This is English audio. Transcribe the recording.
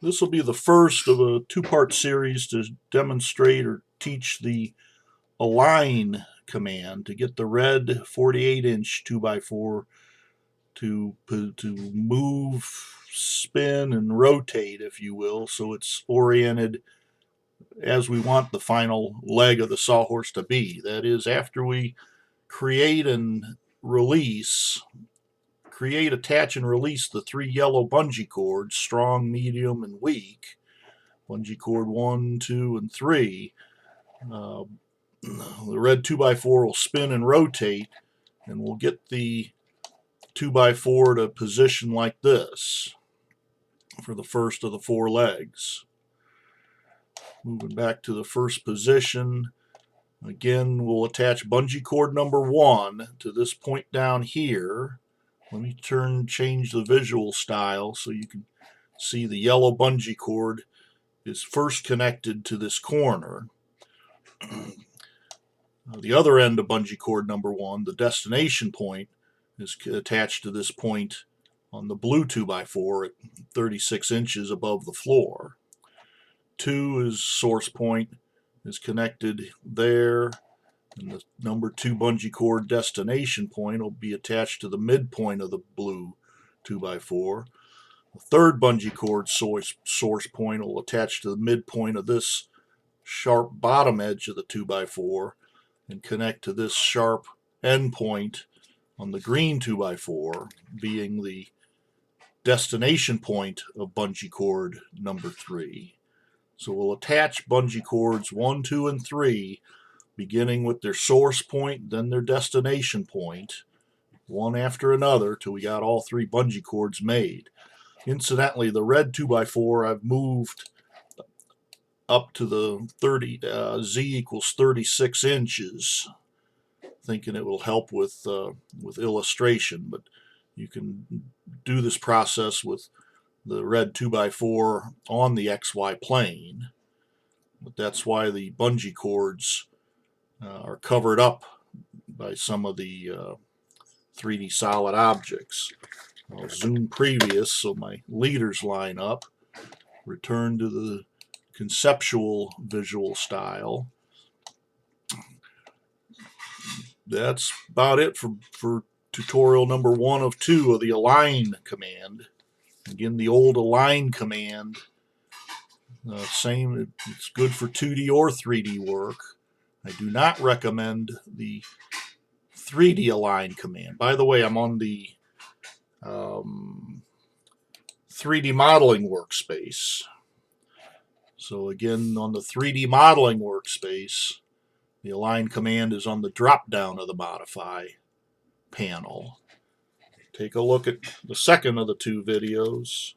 This will be the first of a two-part series to demonstrate or teach the align command to get the red 48-inch 2x4 to move, spin, and rotate, if you will, so it's oriented as we want the final leg of the sawhorse to be. That is, after we create, attach, and release the three yellow bungee cords, strong, medium, and weak, bungee cord 1, 2, and 3, the red 2x4 will spin and rotate, and we'll get the 2x4 to position like this for the first of the four legs. Moving back to the first position, again, we'll attach bungee cord number 1 to this point down here. Let me change the visual style so you can see the yellow bungee cord is first connected to this corner. The other end of bungee cord number 1, the destination point, is attached to this point on the blue 2x4 at 36 inches above the floor. 2 is source point, is connected there, and the number 2 bungee cord destination point will be attached to the midpoint of the blue 2x4. The third bungee cord source point will attach to the midpoint of this sharp bottom edge of the 2x4 and connect to this sharp end point on the green 2x4, being the destination point of bungee cord number 3. So we'll attach bungee cords 1, 2, and 3, beginning with their source point, then their destination point, one after another till we got all 3 bungee cords made. Incidentally, the red 2x4 I've moved up to the Z equals 36 inches, thinking it will help with illustration, but you can do this process with the red 2x4 on the XY plane. But that's why the bungee cords are covered up by some of the 3D solid objects. I'll zoom previous so my leaders line up. Return to the conceptual visual style. That's about it for tutorial number 1 of 2 of the align command. Again, the old align command, same, it's good for 2D or 3D work. I do not recommend the 3D align command. By the way, I'm on the 3D modeling workspace. So again, on the 3D modeling workspace, the align command is on the drop down of the modify panel. Take a look at the second of the 2 videos.